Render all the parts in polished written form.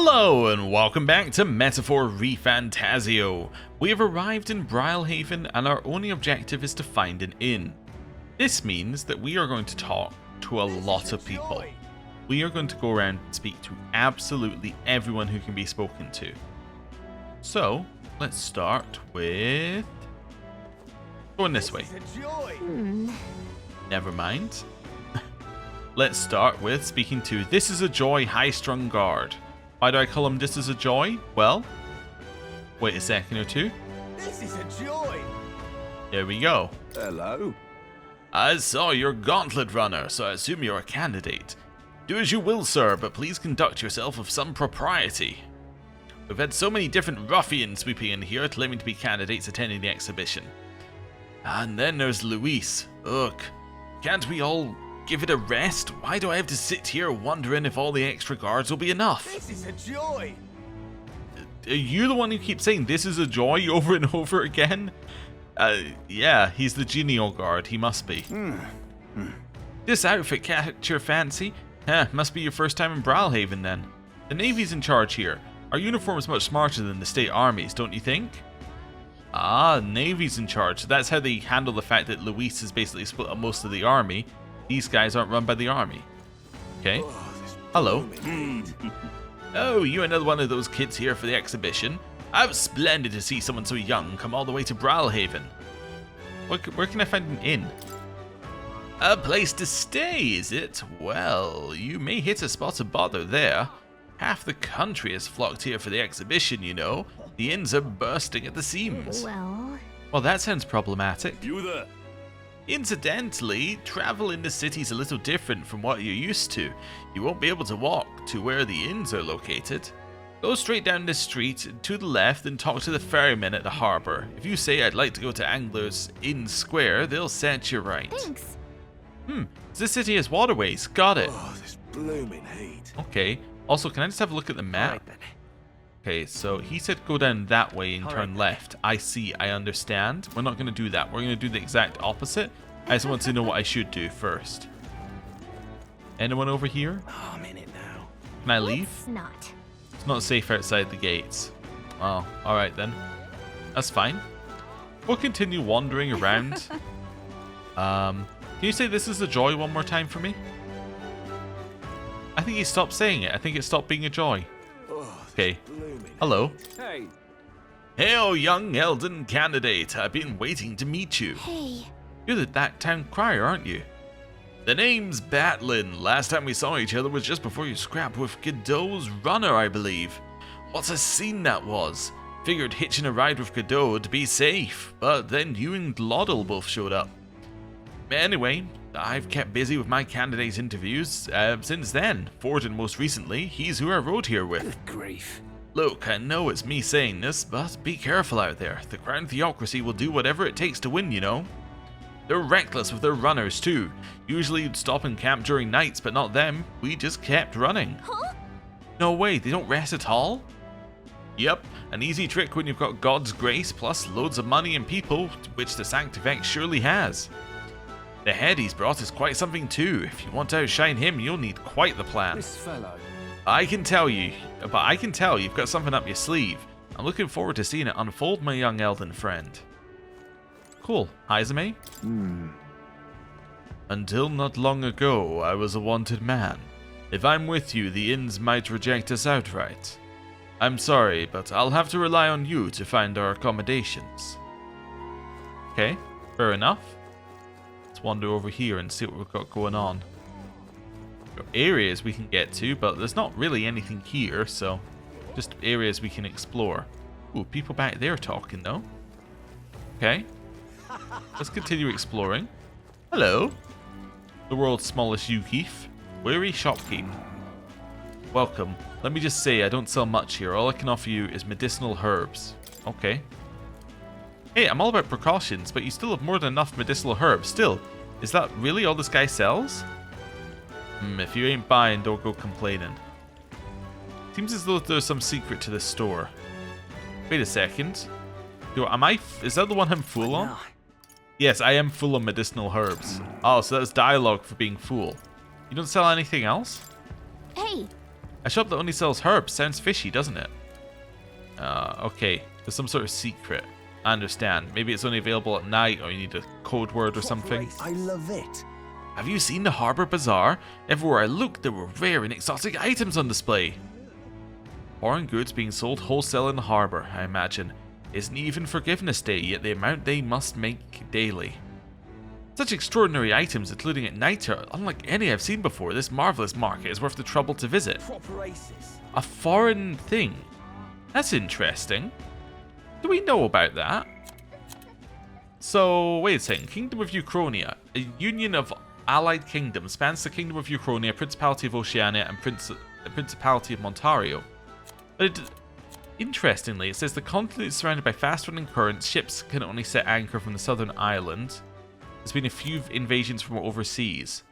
Hello and welcome back to Metaphor ReFantazio. We have arrived in Brilehaven and our only objective is to find an inn. This means that we are going to talk to a lot of people. We are going to go around and speak to absolutely everyone who can be spoken to. So, let's start with going this way. Never mind. Let's start with speaking to This Is a Joy High-Strung Guard. Why do I call him This Is a Joy? Well, wait a second or two. This is a joy. There we go. Hello. I saw your gauntlet runner, so I assume you're a candidate. Do as you will, sir, but please conduct yourself with some propriety. We've had so many different ruffians sweeping in here claiming to be candidates attending the exhibition. And then there's Luis. Ugh, can't we all give it a rest? Why do I have to sit here wondering if all the extra guards will be enough? This is a joy. Are you the one who keeps saying this is a joy over and over again? Yeah, he's the genial guard, he must be. This outfit catch your fancy? Must be your first time in Brilehaven then. The Navy's in charge here. Our uniform is much smarter than the state armies, don't you think? Ah, Navy's in charge. So that's how they handle the fact that Luis is basically split up most of the army. These guys aren't run by the army. Okay. Hello. Oh, you another one of those kids here for the exhibition? How splendid to see someone so young come all the way to Brilehaven. Where can I find an inn? A place to stay, is it? Well, you may hit a spot of bother there. Half the country has flocked here for the exhibition, you know. The inns are bursting at the seams. Well, that sounds problematic. You there? Incidentally, travel in the city's a little different from what you're used to. You won't be able to walk to where the inns are located. Go straight down this street to the left and talk to the ferryman at the harbour. If you say I'd like to go to Angler's Inn Square, they'll set you right. Thanks. This city has waterways. Got it. Oh, this blooming heat. Okay. Also, can I just have a look at the map? Okay, so he said go down that way and turn left. I see, I understand. We're not going to do that. We're going to do the exact opposite. I just want to know what I should do first. Anyone over here? Oh, I'm in it now. Can I leave? It's not. It's not safe outside the gates. Oh, alright then. That's fine. We'll continue wandering around. Can you say this is a joy one more time for me? I think he stopped saying it. I think it stopped being a joy. Okay. Hello. Hey. Hail, young Elden candidate. I've been waiting to meet you. Hey. You're that town crier, aren't you? The name's Batlin. Last time we saw each other was just before you scrapped with Godot's runner, I believe. What a scene that was. Figured hitching a ride with Godot would be safe, but then you and Glottal both showed up. Anyway, I've kept busy with my candidate interviews since then. Forden most recently, he's who I rode here with. Good grief. Look, I know it's me saying this, but be careful out there. The Crown Theocracy will do whatever it takes to win, you know. They're reckless with their runners too. Usually you'd stop and camp during nights, but not them. We just kept running. Huh? No way, they don't rest at all? Yep, an easy trick when you've got God's grace plus loads of money and people, which the Sanctifex surely has. The head he's brought is quite something too. If you want to outshine him, you'll need quite the plan. This fellow. I can tell you've got something up your sleeve. I'm looking forward to seeing it unfold, my young Elden friend. Cool. Haizame? Until not long ago, I was a wanted man. If I'm with you, the inns might reject us outright. I'm sorry, but I'll have to rely on you to find our accommodations. Okay, fair enough. Let's wander over here and see what we've got going on. There are areas we can get to, but there's not really anything here, so just areas we can explore. Ooh, people back there talking though. Okay. Let's continue exploring. Hello. The world's smallest Yukif. Weary shopkeep. Welcome. Let me just say I don't sell much here. All I can offer you is medicinal herbs. Okay. Hey, I'm all about precautions, but you still have more than enough medicinal herbs. Still, is that really all this guy sells? If you ain't buying, don't go complaining. Seems as though there's some secret to this store. Wait a second. Is that the one I'm full on? Yes, I am full of medicinal herbs. Oh, so that's dialogue for being full. You don't sell anything else? Hey. A shop that only sells herbs sounds fishy, doesn't it? Okay. There's some sort of secret. I understand. Maybe it's only available at night, or you need a code word or something. I love it. Have you seen the Harbour Bazaar? Everywhere I looked, there were rare and exotic items on display. Foreign goods being sold wholesale in the harbour, I imagine. Isn't even Forgiveness Day, yet the amount they must make daily. Such extraordinary items, including at night, are unlike any I've seen before. This marvellous market is worth the trouble to visit. Proper aces. A foreign thing. That's interesting. Do we know about that? So, wait a second. Kingdom of Uchronia. A union of allied kingdoms spans the Kingdom of Uchronia, Principality of Oceania, and Principality of Montario. But interestingly, it says the continent is surrounded by fast-running currents. Ships can only set anchor from the southern island. There's been a few invasions from overseas.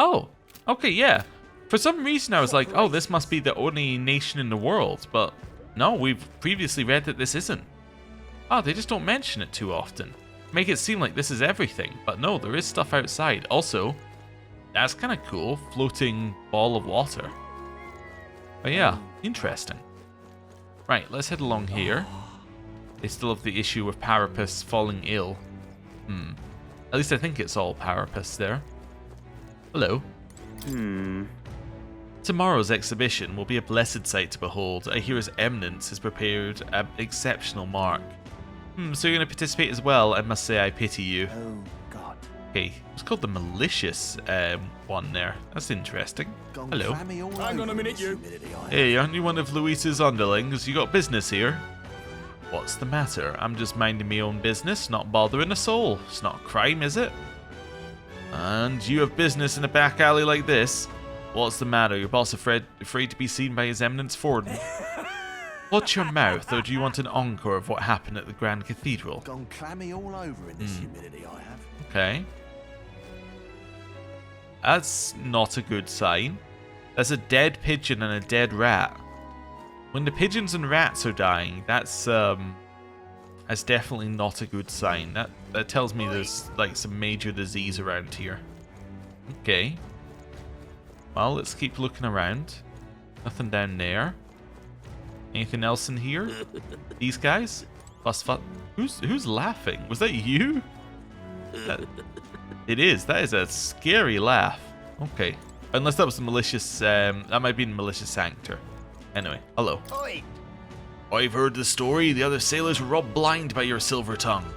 Oh, okay, yeah. For some reason I was like, oh, this must be the only nation in the world. But no, we've previously read that this isn't. Oh, they just don't mention it too often. Make it seem like this is everything. But no, there is stuff outside. Also, that's kind of cool. Floating ball of water. But yeah, interesting. Right, let's head along here. They still have the issue of Parapus falling ill. At least I think it's all Parapus there. Hello. Tomorrow's exhibition will be a blessed sight to behold. I hear His Eminence has prepared an exceptional mark. So you're going to participate as well? I must say I pity you. Oh, God. Okay, it's called the malicious one there. That's interesting. Hello. Hang on a minute, you. Hey, aren't you one of Luis's underlings? You got business here? What's the matter? I'm just minding my own business, not bothering a soul. It's not a crime, is it? And you have business in a back alley like this? What's the matter? Your boss afraid to be seen by His Eminence Forden? Watch your mouth, or do you want an encore of what happened at the Grand Cathedral? Gone clammy all over in this humidity I have. Okay. That's not a good sign. There's a dead pigeon and a dead rat. When the pigeons and rats are dying, that's definitely not a good sign. That tells me there's like some major disease around here. Okay. Well, let's keep looking around. Nothing down there. Anything else in here? These guys? Who's laughing? Was that you? It is. That is a scary laugh. Okay. Unless that was the malicious, that might be the malicious actor. Anyway, hello. Oi! I've heard the story. The other sailors were robbed blind by your silver tongue.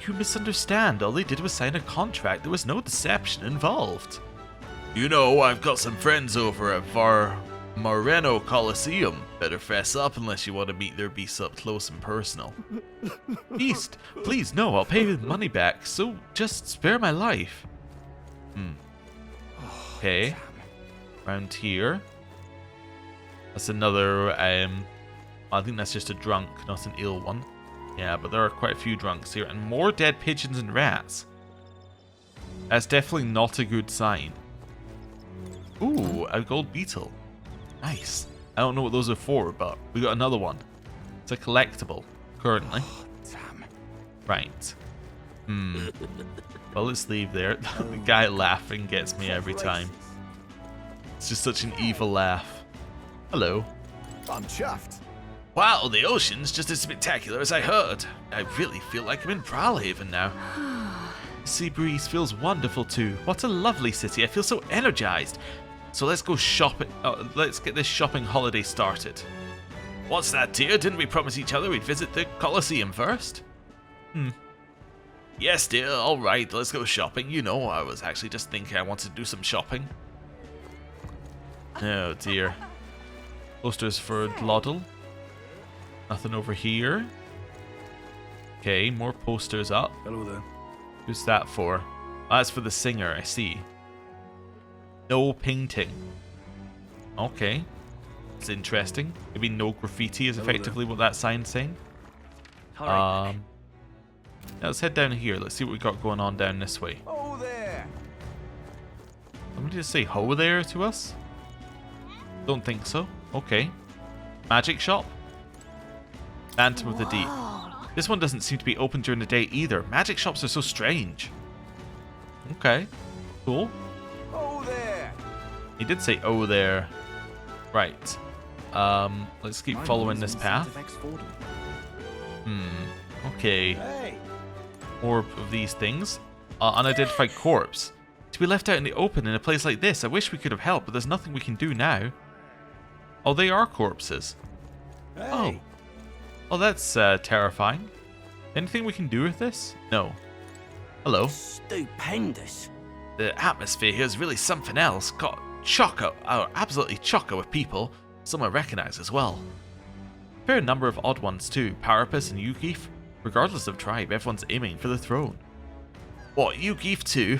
You misunderstand. All they did was sign a contract. There was no deception involved. You know, I've got some friends over at Moreno Coliseum. Better fess up unless you want to meet their beasts up close and personal. Beast, please no, I'll pay you the money back, so just spare my life. Okay. Around here. That's another, I think that's just a drunk, not an ill one. Yeah, but there are quite a few drunks here, and more dead pigeons and rats. That's definitely not a good sign. Ooh, a gold beetle. Nice. I don't know what those are for, but we got another one. It's a collectible, currently. Oh, damn. Right. Well, let's leave there. The guy laughing gets me every time. It's just such an evil laugh. Hello. I'm chuffed. Wow, the ocean's just as spectacular as I heard. I really feel like I'm in Brilehaven now. The sea breeze feels wonderful too. What a lovely city. I feel so energized. So let's go shopping. Let's get this shopping holiday started. What's that, dear? Didn't we promise each other we'd visit the Coliseum first? Yes, dear. All right, let's go shopping. You know, I was actually just thinking I wanted to do some shopping. Oh, dear. Posters for Dloddle. Nothing over here. Okay, more posters up. Hello there. Who's that for? Oh, that's for the singer, I see. No painting. Okay. It's interesting. Maybe no graffiti is effectively what that sign's saying. Now let's head down here. Let's see what we got going on down this way. Oh there. Somebody just say ho there to us? Don't think so. Okay. Magic shop? Phantom of the Deep. This one doesn't seem to be open during the day either. Magic shops are so strange. Okay. Cool. Oh there. He did say oh there. Right. Let's keep following this path. Okay. Hey. More of these things. Unidentified corpse. To be left out in the open in a place like this, I wish we could have helped, but there's nothing we can do now. Oh, they are corpses. Hey. Oh. Oh, that's terrifying. Anything we can do with this? No. Hello. Stupendous. The atmosphere here is really something else. Got chocker, absolutely chocker with people. Some I recognize as well. Fair number of odd ones too. Parapus and Yugif. Regardless of tribe, everyone's aiming for the throne. What, Yugif too?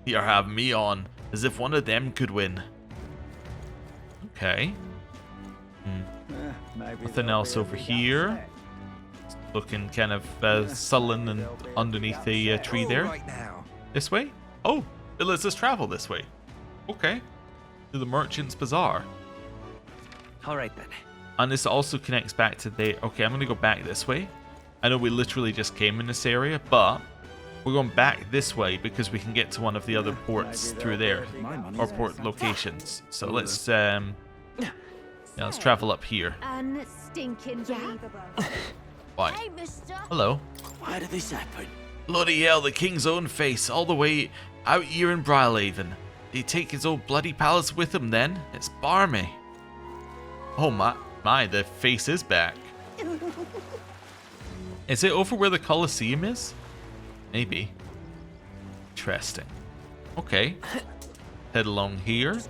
You're having me on, as if one of them could win. Okay. Nothing else over here. Looking kind of sullen and underneath a tree there. Right now. This way? Oh, it lets us travel this way. Okay. To the Merchant's Bazaar. Alright then. And this also connects back to the... Okay, I'm going to go back this way. I know we literally just came in this area, but we're going back this way because we can get to one of the other ports through there. Or port locations. So let's let's travel up here. Unstinking believable. Why? Hey, mister. Hello. Why did this happen? Bloody hell, the king's own face, all the way out here in Brilehaven. Did he take his old bloody palace with him then? It's barmy. Oh my, the face is back. Is it over where the Coliseum is? Maybe. Interesting. Okay. Head along here.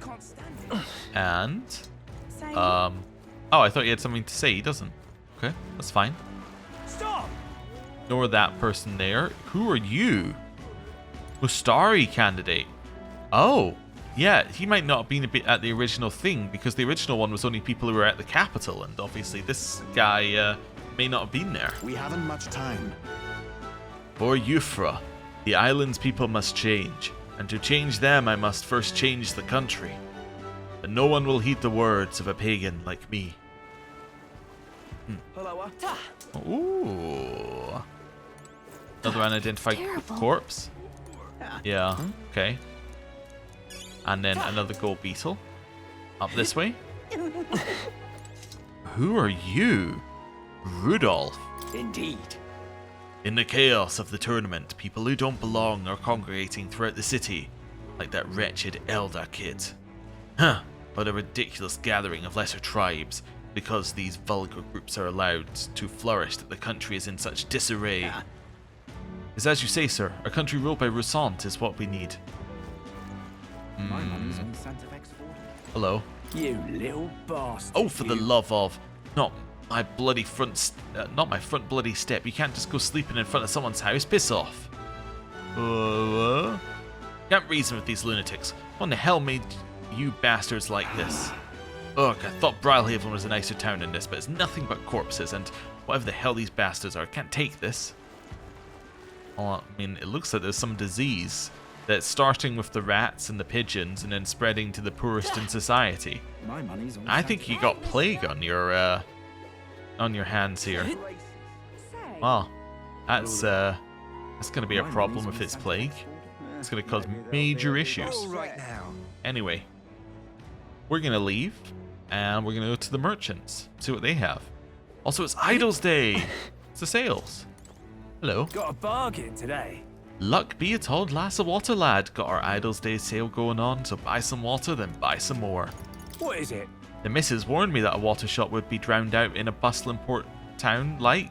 And... oh, I thought he had something to say. He doesn't. Okay, that's fine. Stop! Ignore that person there. Who are you? Mustari candidate. Oh, yeah, he might not have been at the original thing because the original one was only people who were at the capital, and obviously this guy may not have been there. We haven't much time. For Euphra, the island's people must change, and to change them I must first change the country. But no one will heed the words of a pagan like me. Hello. Ooh. Another unidentified corpse. Yeah, okay. And then another gold beetle. Up this way. Who are you? Rudolph. Indeed. In the chaos of the tournament, people who don't belong are congregating throughout the city, like that wretched Elder kid. Huh, what a ridiculous gathering of lesser tribes, because these vulgar groups are allowed to flourish that the country is in such disarray. It's as you say, sir, a country ruled by Roussant is what we need. My money's on Santa Vex 40. Hello. You little bastard. Oh, for the love of... Not my bloody front... not my front bloody step. You can't just go sleeping in front of someone's house. Piss off. Can't reason with these lunatics. What in the hell made you bastards like this? Ugh, I thought Brilehaven was a nicer town than this, but it's nothing but corpses, and whatever the hell these bastards are, I can't take this. Well, I mean, it looks like there's some disease that's starting with the rats and the pigeons and then spreading to the poorest in society. My money's on I think you got plague on your hands here. Wow, that's gonna be a problem if it's plague. It's gonna cause major issues. right now. Anyway, we're gonna leave and we're gonna go to the merchants, see what they have. Also, it's Idols Day. It's the sales. Hello. Got a bargain today. Luck be a told lass of water, lad. Got our Idols Day sale going on, so buy some water, then buy some more. What is it? The missus warned me that a water shop would be drowned out in a bustling port town like.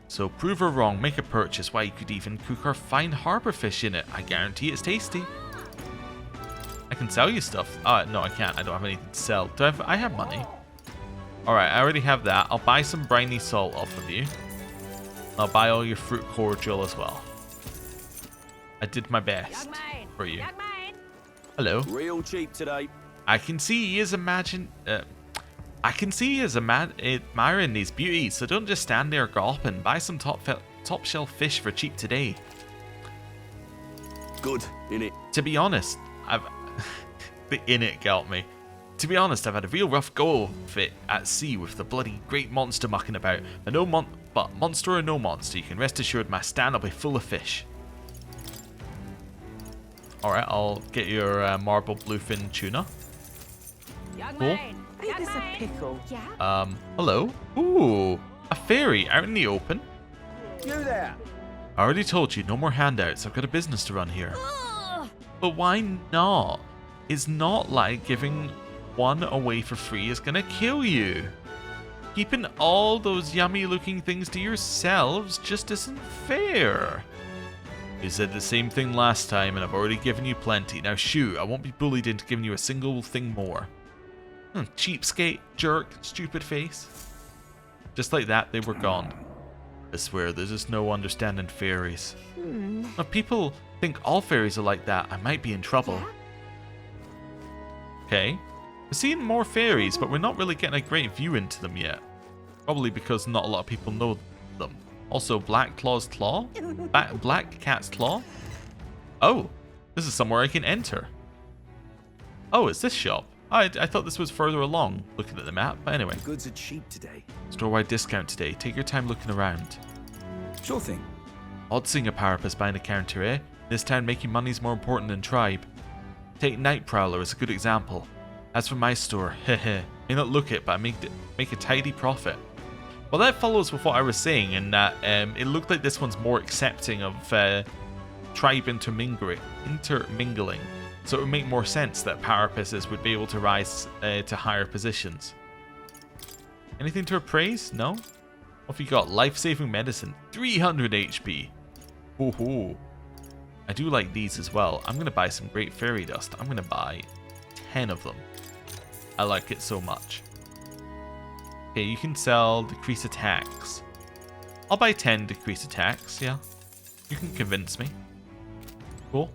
So prove her wrong, make a purchase. Why, you could even cook our fine harbour fish in it. I guarantee it's tasty. I can sell you stuff. No, I can't. I don't have anything to sell. Do I have money? Alright, I already have that. I'll buy some briny salt off of you. I'll buy all your fruit cordial as well. I did my best for you. Hello. Real cheap today. I can see he is admiring these beauties, so don't just stand there gawping. Buy some top shelf fish for cheap today. Good, innit? To be honest, the innit got me. To be honest, I've had a real rough go of it at sea with the bloody great monster mucking about. But monster or no monster, you can rest assured my stand will be full of fish. Alright, I'll get your marble bluefin tuna. Cool. Ain't this a pickle? Yeah? Hello? Ooh, a fairy out in the open. You there? I already told you, no more handouts. I've got a business to run here. Ugh. But why not? It's not like giving one away for free is gonna kill you. Keeping all those yummy looking things to yourselves just isn't fair. You said the same thing last time and I've already given you plenty. Now shoo, I won't be bullied into giving you a single thing more. Cheapskate, jerk, stupid face. Just like that, they were gone. I swear, there's just no understanding fairies. If people think all fairies are like that, I might be in trouble. Yeah? Okay. We're seeing more fairies, but we're not really getting a great view into them yet. Probably because not a lot of people know them. Also, Black Claw's Claw? Black Cat's Claw? Oh, this is somewhere I can enter. Oh, it's this shop. I thought this was further along, looking at the map, but anyway. Goods are cheap today. Store-wide discount today. Take your time looking around. Sure thing. Odd seeing a Parapus behind a counter, eh? This town making money's more important than tribe. Take Night Prowler as a good example. As for my store, heh, may not look it, but I make a tidy profit. Well, that follows with what I was saying in that it looked like this one's more accepting of tribe intermingling. So it would make more sense that Parapuses would be able to rise to higher positions. Anything to appraise? No? What have you got? Life-saving medicine. 300 HP. Ooh. I do like these as well. I'm going to buy some great fairy dust. I'm going to buy 10 of them. I like it so much. Okay, you can sell decrease attacks. I'll buy 10 decrease attacks, yeah. You can convince me. Cool.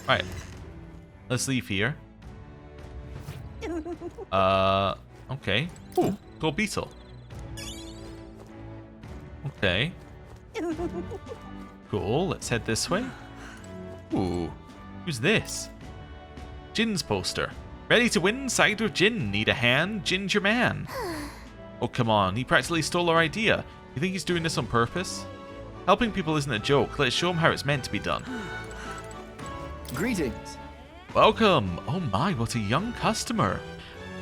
Right. Let's leave here. Okay. Ooh, gold beetle. Okay. Cool, let's head this way. Ooh, who's this? Jin's poster. Ready to win? Side with Jin. Need a hand? Jin's your man. Oh, come on. He practically stole our idea. You think he's doing this on purpose? Helping people isn't a joke. Let's show him how it's meant to be done. Greetings. Welcome. Oh my, what a young customer.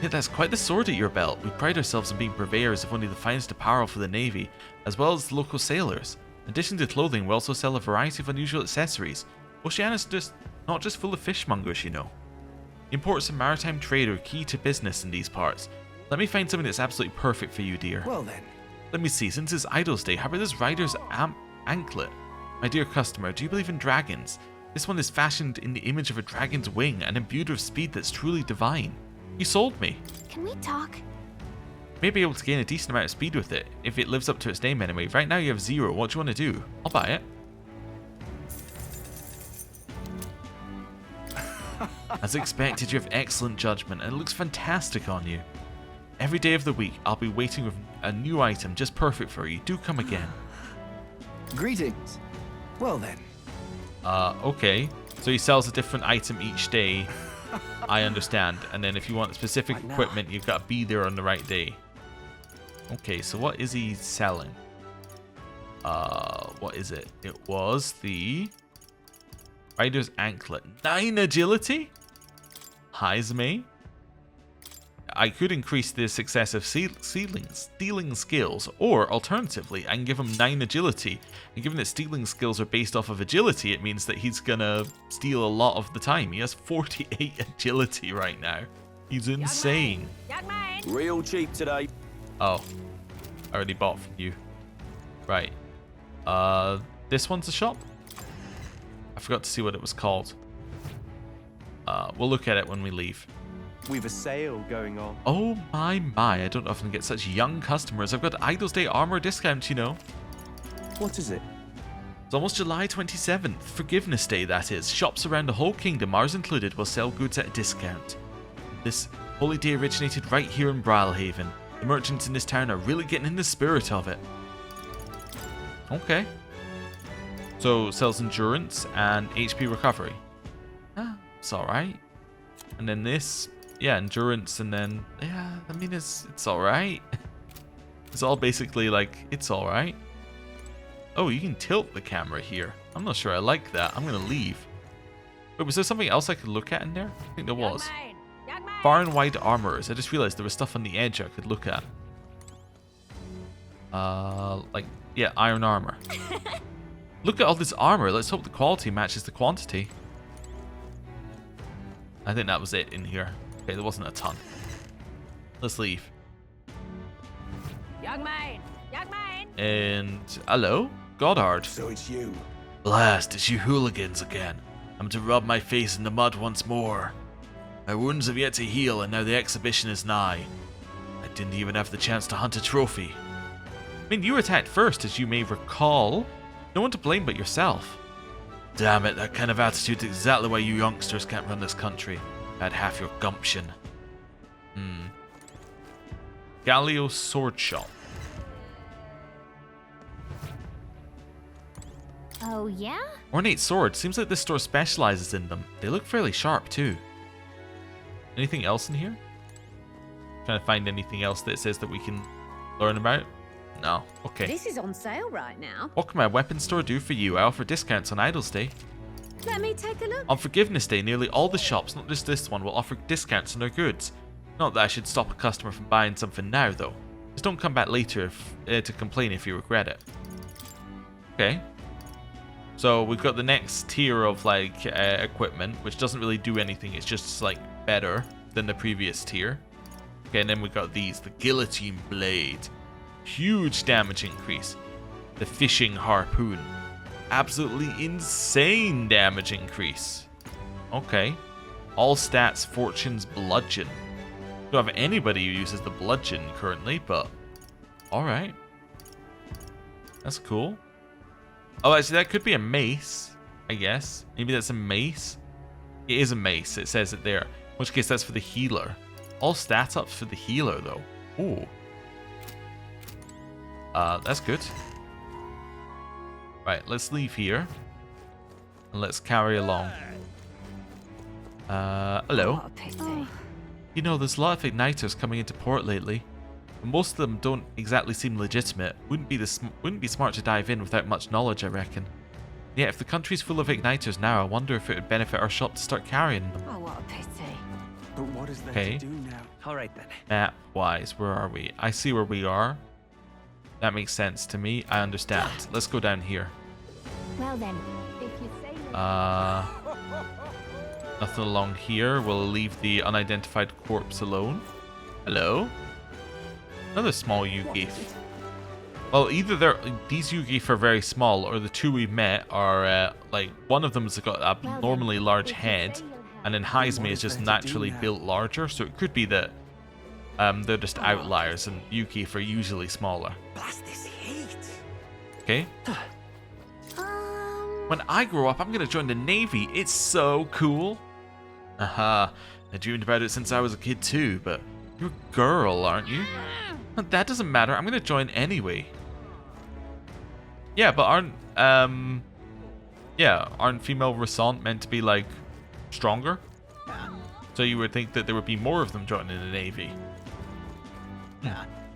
Yeah, that's quite the sword at your belt. We pride ourselves on being purveyors of only the finest apparel for the Navy, as well as the local sailors. In addition to clothing, we also sell a variety of unusual accessories. Oceania's not just full of fishmongers, you know. Imports and maritime trade are key to business in these parts. Let me find something that's absolutely perfect for you, dear. Well then. Let me see, since it's Idol's Day, how about this rider's anklet? My dear customer, do you believe in dragons? This one is fashioned in the image of a dragon's wing and imbued with speed that's truly divine. You sold me. Can we talk? May be able to gain a decent amount of speed with it, if it lives up to its name anyway. Right now you have 0. What do you want to do? I'll buy it. As expected, you have excellent judgment and it looks fantastic on you. Every day of the week, I'll be waiting with a new item just perfect for you. Do come again. Greetings. Well then. Okay. So he sells a different item each day. I understand. And then if you want specific Right now. equipment, you've got to be there on the right day. Okay, so what is he selling? What is it? It was the Rider's Anklet. 9 agility? Heisme? I could increase the success of stealing skills, or alternatively, I can give him 9 agility. And given that stealing skills are based off of agility, it means that he's gonna steal a lot of the time. He has 48 agility right now. He's insane. Real cheap today. Oh, I already bought from you. Right. This one's a shop? I forgot to see what it was called. We'll look at it when we leave. We've a sale going on. Oh my, I don't often get such young customers. I've got Idol's Day armor discount, you know. What is it? It's almost July 27th, Forgiveness Day that is. Shops around the whole kingdom, ours included, will sell goods at a discount. This holy day originated right here in Brilehaven. The merchants in this town are really getting in the spirit of it. Okay. So, sells endurance and HP recovery. Ah, it's alright. And then this, yeah, endurance, and then, yeah, I mean, it's alright. It's all basically like, it's alright. Oh, you can tilt the camera here. I'm not sure I like that. I'm going to leave. Wait, was there something else I could look at in there? I think there was. Far and wide armorers. I just realized there was stuff on the edge I could look at. Like, yeah, iron armor. Look at all this armor. Let's hope the quality matches the quantity. I think that was it in here. Okay, there wasn't a ton. Let's leave. Young man! Young man! And hello, Goddard. So it's you. Blast, it's you hooligans again. I'm to rub my face in the mud once more. My wounds have yet to heal, and now the exhibition is nigh. I didn't even have the chance to hunt a trophy. I mean, you attacked first, as you may recall. No one to blame but yourself. Damn it, that kind of attitude's exactly why you youngsters can't run this country. Had half your gumption. Galio sword shop. Oh, yeah? Ornate swords. Seems like this store specializes in them. They look fairly sharp too. Anything else in here? Trying to find anything else that says that we can learn about? No. Okay. This is on sale right now. What can my weapon store do for you? I offer discounts on Idols Day. Let me take a look. On Forgiveness Day, nearly all the shops, not just this one, will offer discounts on their goods. Not that I should stop a customer from buying something now, though. Just don't come back later to complain if you regret it. Okay. So we've got the next tier of like equipment, which doesn't really do anything. It's just like better than the previous tier. Okay, and then we've got these. The Guillotine Blade. Huge damage increase. The Fishing Harpoon. Absolutely insane damage increase. Okay. All stats, Fortune's Bludgeon. Don't have anybody who uses the Bludgeon currently, but alright. That's cool. Oh, actually, that could be a mace, I guess. Maybe that's a mace. It is a mace. It says it there. In which case, that's for the healer. All stat ups for the healer, though. Ooh. That's good. Right, let's leave here. And let's carry along. Hello. What a pity. You know, there's a lot of igniters coming into port lately. And most of them don't exactly seem legitimate. Wouldn't be smart to dive in without much knowledge, I reckon. Yet, if the country's full of igniters now, I wonder if it would benefit our shop to start carrying them. Oh, what a pity. But what is there Okay. to do now? All right then. Map-wise, where are we? I see where we are. That makes sense to me. I understand. Let's go down here. Well then, if you say Nothing along here. We'll leave the unidentified corpse alone. Hello? Another small Yugif. Well, either these Yugif are very small, or the two we met are, like, one of them's got an abnormally large head, and then Heisme is just naturally built larger, so it could be that they're just outliers, and Yugif are usually smaller. Blast this heat. Okay? When I grow up, I'm gonna join the Navy. It's so cool. Aha. I dreamed about it since I was a kid too, but you're a girl, aren't you? That doesn't matter. I'm gonna join anyway. Yeah, but aren't female Resant meant to be like stronger? So you would think that there would be more of them joining the Navy.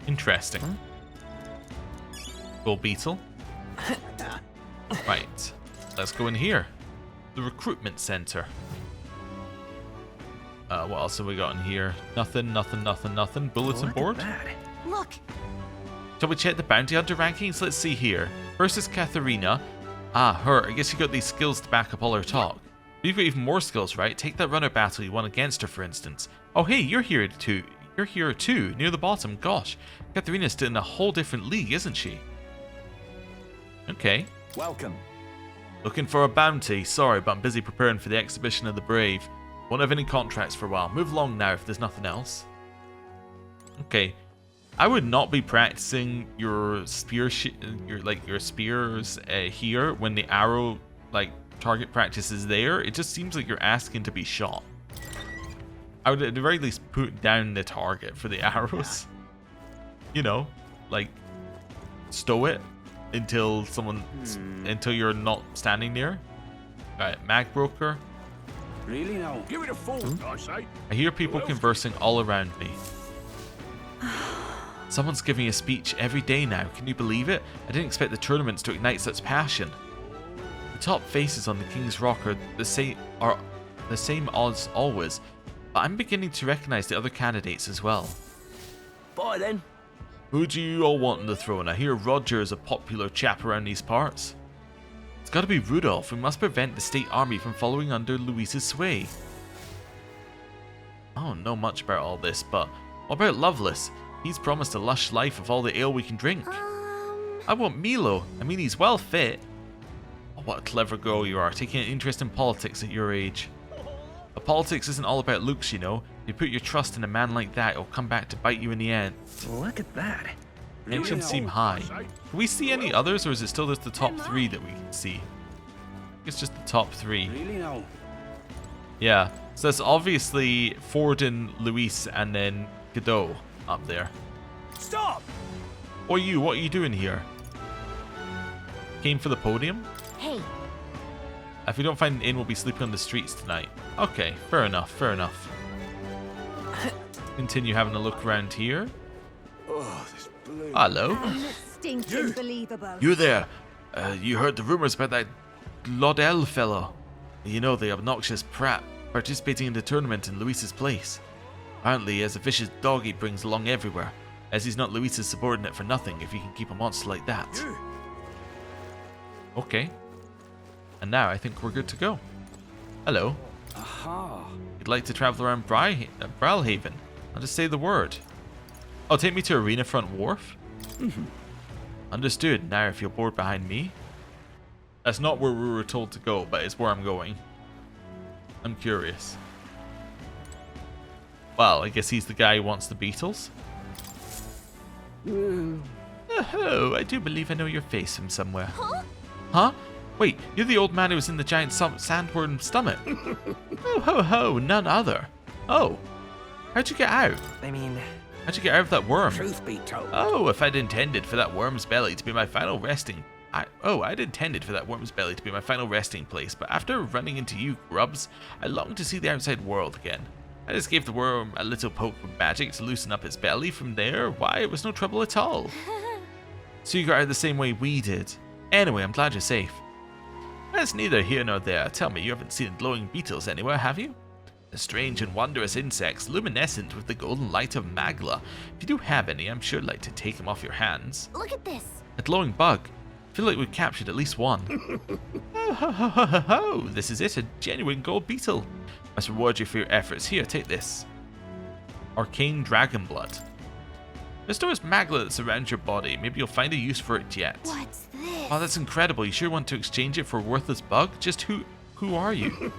Interesting. Gold beetle. Right. Let's go in here. The recruitment center. What else have we got in here? Nothing. Bulletin board. look, Shall we check the bounty hunter rankings? Let's see here. First is Katharina. Ah, her. I guess you got these skills to back up all her talk. We've got even more skills, right? Take that runner battle you won against her, for instance. Oh, hey, you're here too. You're here too, near the bottom. Gosh, Katharina's still in a whole different league, isn't she? Okay. Welcome. Looking for a bounty. Sorry, but I'm busy preparing for the exhibition of the brave. Won't have any contracts for a while. Move along now if there's nothing else. Okay. I would not be practicing your spear, your spears here when the arrow target practice is there. It just seems like you're asking to be shot. I would at the very least put down the target for the arrows. You know, like stow it until until you're not standing near. Alright, Mag Broker. Really now? Give it a full, I say. I hear people conversing all around me. Someone's giving a speech every day now. Can you believe it? I didn't expect the tournaments to ignite such passion. The top faces on the King's Rock are the same as always. but I'm beginning to recognize the other candidates as well. Bye then. Who do you all want on the throne? I hear Roger is a popular chap around these parts. It's gotta be Rudolph. We must prevent the state army from following under Luis's sway. I don't know much about all this, but what about Loveless? He's promised a lush life of all the ale we can drink. I want Milo. I mean, he's well fit. Oh, what a clever girl you are, taking an interest in politics at your age. But politics isn't all about looks, you know. If you put your trust in a man like that, it'll come back to bite you in the end. Look at that. Tensions seem high. Can we see any others, or is it still just the top 3 that we can see? It's just the top 3. Really now? Yeah, so that's obviously Forden, Luis, and then Godot up there. Stop! What are you doing here? Came for the podium? Hey, If we don't find an inn, we'll be sleeping on the streets tonight. Okay, fair enough, fair enough. Continue having a look around here. Oh, this blue. Hello. stinking believable. You there? You heard the rumors about that Laudel fellow? You know, the obnoxious prat participating in the tournament in Luis's place. Apparently he has a vicious dog he brings along everywhere, as he's not Luis's subordinate for nothing if he can keep a monster like that. Okay. And now I think we're good to go. Hello. Aha. You'd like to travel around Brilehaven? I'll just say the word. Oh, take me to Arena Front Wharf? Understood. Now if you're bored behind me. That's not where we were told to go, but it's where I'm going. I'm curious. Well, I guess he's the guy who wants the beetles. Oh, I do believe I know your face from somewhere. Huh? Wait, you're the old man who was in the giant sandworm stomach. Oh, ho, ho, none other. Oh, how'd you get out? I mean, How'd you get out of that worm? Truth be told. Oh, if I'd intended for that worm's belly to be my final resting... I'd intended for that worm's belly to be my final resting place, but after running into you grubs, I longed to see the outside world again. I just gave the worm a little poke with magic to loosen up its belly. From there, why, it was no trouble at all. So you got out the same way we did. Anyway, I'm glad you're safe. That's neither here nor there. Tell me, you haven't seen glowing beetles anywhere, have you? The strange and wondrous insects, luminescent with the golden light of Magla. If you do have any, I'm sure I'd like to take them off your hands. Look at this. A glowing bug. I feel like we've captured at least one. Oh, ho, ho, ho, ho, ho. This is it, a genuine gold beetle. Must reward you for your efforts. Here, take this. Arcane dragon blood. Restores Magla that surrounds your body. Maybe you'll find a use for it yet. What's this? Oh, that's incredible. You sure want to exchange it for a worthless bug? Just who are you?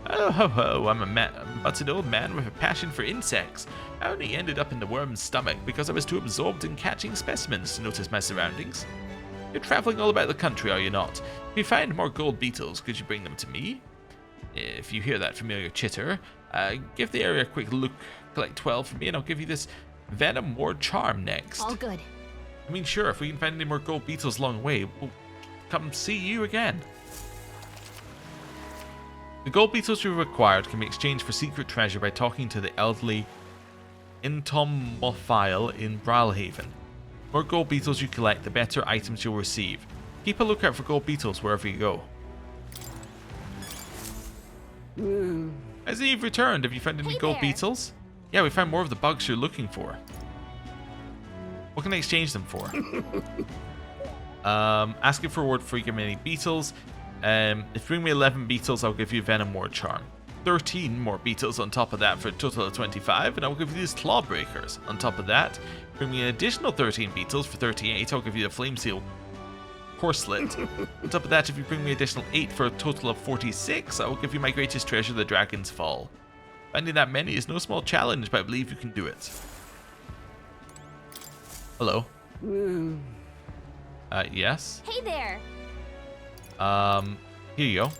Oh, ho, ho. I'm a man, but an old man with a passion for insects. I only ended up in the worm's stomach because I was too absorbed in catching specimens to notice my surroundings. You're traveling all about the country, are you not? If you find more gold beetles, could you bring them to me? If you hear that familiar chitter, give the area a quick look, collect 12 for me, and I'll give you this Venom Ward Charm next. All good. I mean, sure, if we can find any more gold beetles along the way, we'll come see you again. The gold beetles you required can be exchanged for secret treasure by talking to the elderly entomophile in Brilehaven. The more gold beetles you collect, the better items you'll receive. Keep a lookout for gold beetles wherever you go. I see you've returned. Have you found any Hey gold there. beetles? Yeah, we found more of the bugs you're looking for. What can I exchange them for? Asking for a reward for you give me any beetles. If you bring me 11 beetles, I'll give you Venom Ward Charm. 13 more beetles on top of that for a total of 25, and I'll give you these Claw Breakers. On top of that, bring me an additional 13 beetles for 38, I'll give you the Flame Seal Corselet. On top of that, if you bring me additional 8 for a total of 46, I will give you my greatest treasure, the Dragon's Fall. Finding that many is no small challenge, but I believe you can do it. Hello. Yes? Hey there. Here you go.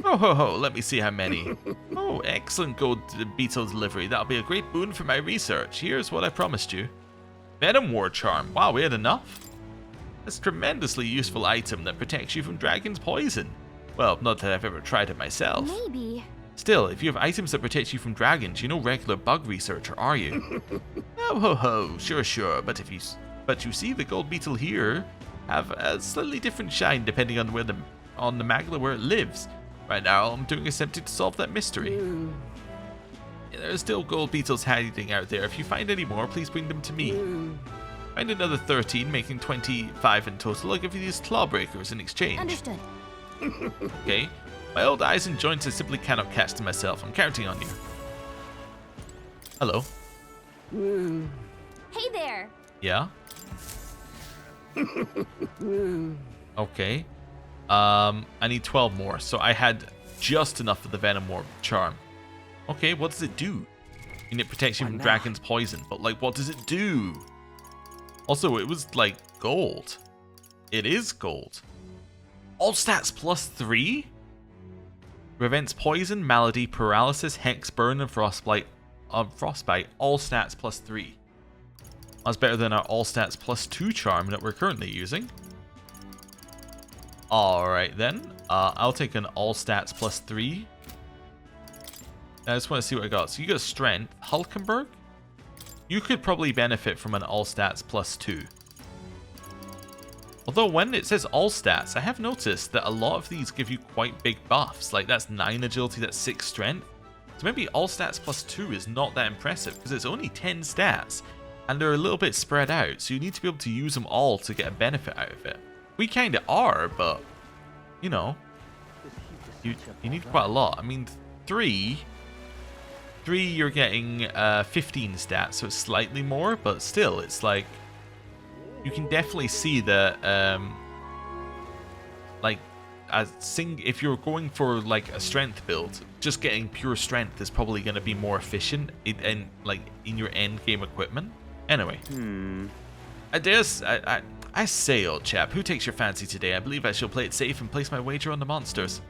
Oh ho ho, let me see how many. Oh, excellent gold beetle delivery. That'll be a great boon for my research. Here's what I promised you. Venom Ward Charm. Wow, we had enough? That's a tremendously useful item that protects you from dragon's poison. Well, not that I've ever tried it myself. Maybe. Still, if you have items that protect you from dragons, you're no regular bug researcher, are you? Oh ho ho, sure, but you see the gold beetle here have a slightly different shine depending on the Magla where it lives. Right now, all I'm doing is attempting to solve that mystery. Yeah, there are still gold beetles hiding out there. If you find any more, please bring them to me. Find another 13, making 25 in total. I'll give you these clawbreakers in exchange. Understood. Okay. My old eyes and joints I simply cannot catch to myself. I'm counting on you. Hello. Hey there. Yeah? Okay. I need 12 more, so I had just enough of the Venom Orb charm. Okay, what does it do? I mean, it protects you from dragon's poison, but like, what does it do? Also, it was like gold. It is gold. All stats +3? Prevents poison, malady, paralysis, hex, burn, and frostbite. Frostbite, all stats +3. That's better than our all stats +2 charm that we're currently using. Alright then, I'll take an all stats +3. I just want to see what I got. So you got strength. Hulkenberg? You could probably benefit from an all stats +2. Although when it says all stats, I have noticed that a lot of these give you quite big buffs. Like that's 9 agility, that's 6 strength. So maybe all stats +2 is not that impressive because it's only 10 stats and they're a little bit spread out. So you need to be able to use them all to get a benefit out of it. We kind of are, but you know, you need quite a lot. I mean, 3 you're getting 15 stats, so it's slightly more, but still, it's like you can definitely see that like if you're going for like a strength build, just getting pure strength is probably going to be more efficient in your end game equipment. Anyway, I say, old chap, who takes your fancy today? I believe I shall play it safe and place my wager on the monsters.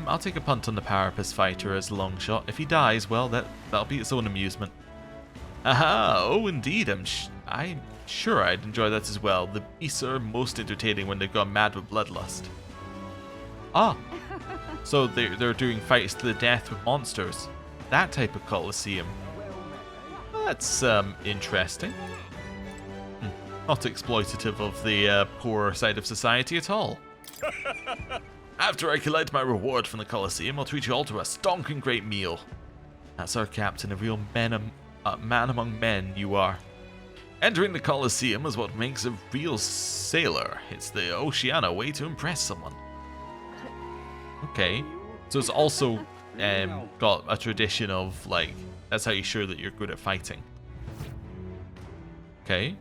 I'll take a punt on the Parapus fighter as a long shot. If he dies, well, that'll be its own amusement. Aha! Oh, indeed. I'm sure I'd enjoy that as well. The beasts are most entertaining when they've gone mad with bloodlust. Ah, so they're doing fights to the death with monsters. That type of Coliseum. That's interesting. Not exploitative of the poorer side of society at all. After I collect my reward from the Coliseum, I'll treat you all to a stonking great meal. That's our captain, a real man among men you are. Entering the Coliseum is what makes a real sailor. It's the Oceana way to impress someone. Okay, so it's also got a tradition of like, that's how you're sure that you're good at fighting. Okay.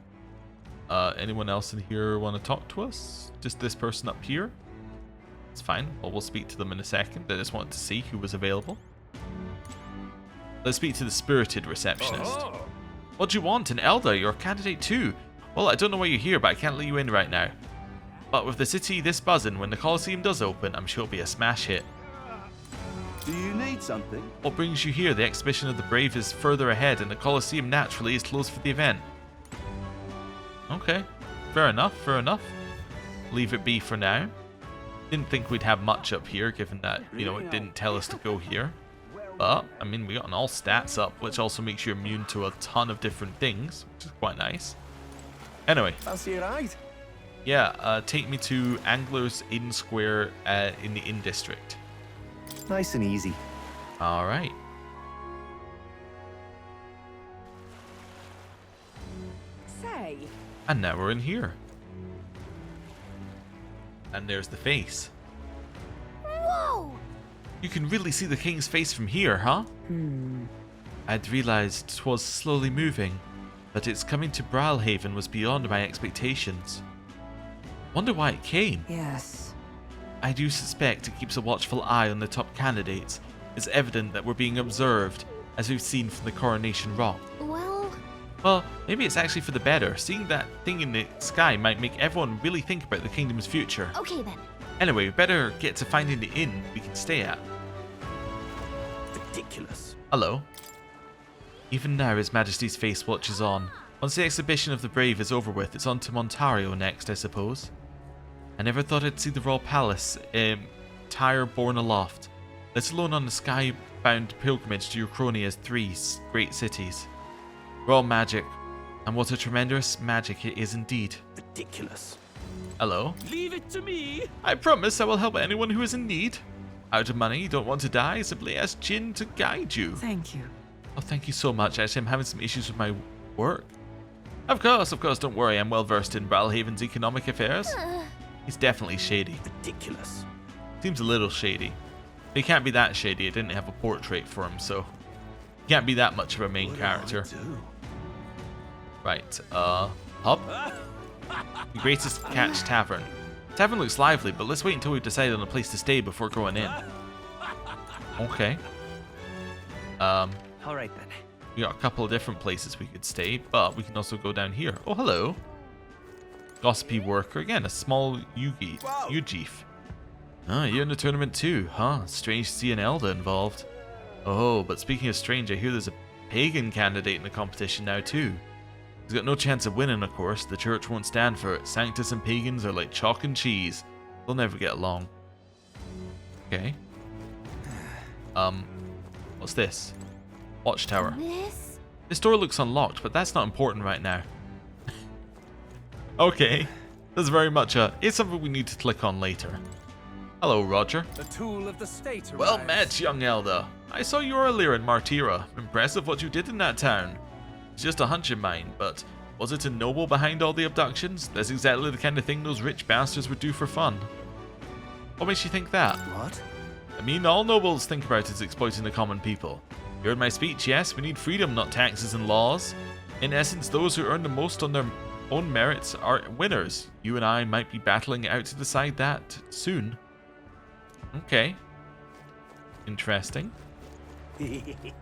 Anyone else in here want to talk to us? Just this person up here? It's fine. Well, we'll speak to them in a second. I just wanted to see who was available. Let's speak to the spirited receptionist. What do you want? An elder? You're a candidate too. Well, I don't know why you're here, but I can't let you in right now. But with the city this buzzing, when the Coliseum does open, I'm sure it'll be a smash hit. Do you need something? What brings you here? The exhibition of the brave is further ahead, and the Coliseum naturally is closed for the event. Okay, fair enough, fair enough. Leave it be for now. Didn't think we'd have much up here, given that, you know, it didn't tell us to go here. But, I mean, we got an all stats up, which also makes you immune to a ton of different things, which is quite nice. Anyway. Fancy a ride? Yeah, take me to Angler's Inn Square in the Inn District. Nice and easy. Alright. Say. And now we're in here. And there's the face. Whoa! You can really see the king's face from here, huh? I'd realized 'twas slowly moving, but its coming to Brilehaven was beyond my expectations. Wonder why it came. Yes. I do suspect it keeps a watchful eye on the top candidates. It's evident that we're being observed, as we've seen from the Coronation Rock. Well, maybe it's actually for the better. Seeing that thing in the sky might make everyone really think about the kingdom's future. Okay then. Anyway, we better get to finding the inn we can stay at. Ridiculous. Hello. Even now, His Majesty's face watches on. Once the exhibition of the brave is over with, it's on to Montario next, I suppose. I never thought I'd see the Royal Palace, tire borne aloft, let alone on the sky-bound pilgrimage to Uchronia's 3 great cities. Royal magic, and what a tremendous magic it is indeed. Ridiculous. Hello. Leave it to me. I promise I will help anyone who is in need. Out of money, don't want to die, simply ask Jin to guide you. Thank you. Oh, thank you so much. Actually, I'm having some issues with my work. Of course, don't worry. I'm well versed in Brilehaven's economic affairs. He's definitely shady. Ridiculous. Seems a little shady. But he can't be that shady. I didn't have a portrait for him, so he can't be that much of a main What do character. I do? Right, hub? The Greatest Catch Tavern. Tavern looks lively, but let's wait until we've decided on a place to stay before going in. Okay. Alright then. We got a couple of different places we could stay, but we can also go down here. Oh, hello. Gossipy worker. Again, a small Yugief. Ah, you're in the tournament too, huh? Strange to see an elder involved. Oh, but speaking of strange, I hear there's a pagan candidate in the competition now too. He's got no chance of winning, of course. The church won't stand for it. Sanctus and pagans are like chalk and cheese. They'll never get along. Okay. What's this? Watchtower. This door looks unlocked, but that's not important right now. Okay. That's very much it's something we need to click on later. Hello, Roger. The tool of the state. Well arrives. met, young elder. I saw you earlier in Martira. Impressive what you did in that town. It's just a hunch of mine, but was it a noble behind all the abductions? That's exactly the kind of thing those rich bastards would do for fun. What makes you think that? What? I mean, all nobles think about is exploiting the common people. You heard my speech, yes? We need freedom, not taxes and laws. In essence, those who earn the most on their own merits are winners. You and I might be battling it out to decide that soon. Okay. Interesting.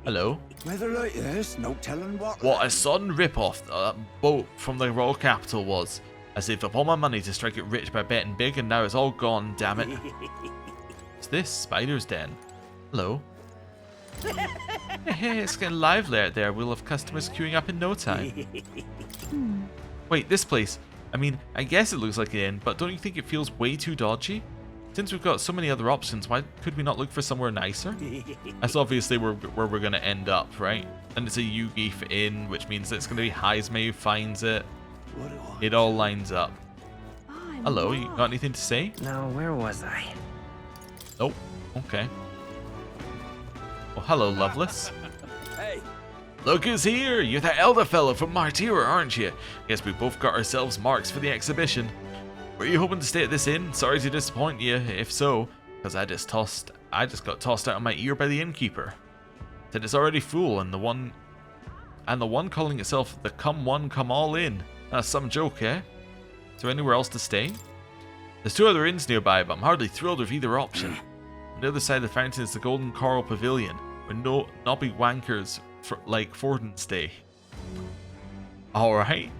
Hello. Weather like this, no telling what. What a sudden rip-off that boat from the royal capital was. I saved up all my money to strike it rich by betting big, and now it's all gone, damn it. What's this? Spider's den. Hello. Hey, it's getting lively out there. We'll have customers queuing up in no time. Wait, this place. I mean, I guess it looks like an inn, but don't you think it feels way too dodgy? Since we've got so many other options, why could we not look for somewhere nicer? That's obviously where we're going to end up, right? And it's a Yugief inn, which means that it's going to be Heisme who finds it. What do I It all lines up. I'm Hello, you lost. got anything to say? Now, where was I? Nope. Okay. Well, hello, Loveless. Hey, Look who's here! You're the elder fellow from Martira, aren't you? Guess we both got ourselves marks for the exhibition. Were you hoping to stay at this inn? Sorry to disappoint you, if so, because I just got tossed out of my ear by the innkeeper. Said it's already full, and the one calling itself the Come One Come All Inn. That's some joke, eh? Is there anywhere else to stay? There's 2 other inns nearby, but I'm hardly thrilled with either option. On the other side of the fountain is the Golden Coral Pavilion, where no knobby wankers like Forden stay. Alright.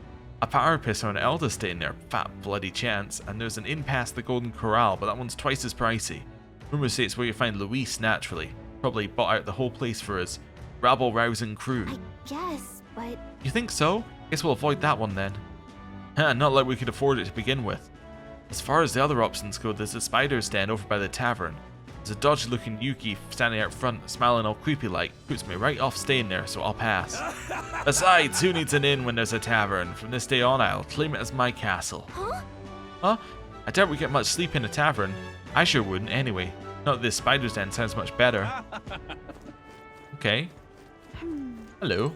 A power piss or an elder stay in there, fat bloody chance, and there's an inn past the Golden Corral, but that one's twice as pricey. Rumours say it's where you find Luis naturally. Probably bought out the whole place for his rabble-rousing crew. I guess, but You think so? Guess we'll avoid that one then. Not like we could afford it to begin with. As far as the other options go, there's a spider's den over by the tavern. There's a dodgy looking Yuki standing out front, smiling all creepy like. Puts me right off staying there, so I'll pass. Besides, who needs an inn when there's a tavern? From this day on, I'll claim it as my castle. huh? Huh? I doubt we get much sleep in a tavern. I sure wouldn't anyway. Not that this spider's den sounds much better. Okay. Hello.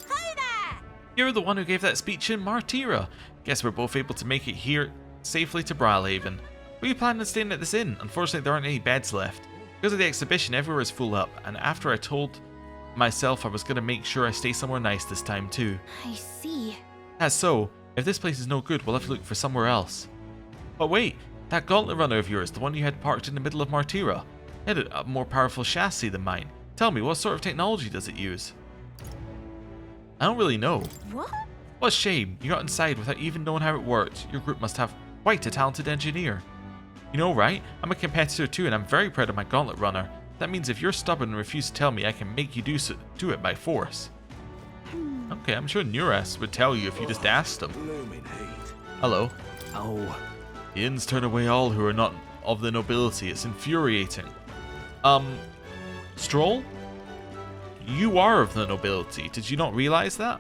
Hi there! You're the one who gave that speech in Martira. Guess we're both able to make it here safely to Brilehaven. Were you planning on staying at this inn? Unfortunately, there aren't any beds left. Because of the exhibition, everywhere is full up, and after I told myself I was going to make sure I stay somewhere nice this time too. I see. That's so. If this place is no good, we'll have to look for somewhere else. But wait, that gauntlet runner of yours, the one you had parked in the middle of Martira, it had a more powerful chassis than mine. Tell me, what sort of technology does it use? I don't really know. What? What a shame, you got inside without even knowing how it worked. Your group must have quite a talented engineer. You know, right? I'm a competitor too, and I'm very proud of my gauntlet runner. That means if you're stubborn and refuse to tell me, I can make you do it by force. Okay, I'm sure Nuras would tell you if you just asked him. blooming heat. Hello. Oh, The inns turn away all who are not of the nobility. It's infuriating. Stroll? You are of the nobility. Did you not realize that?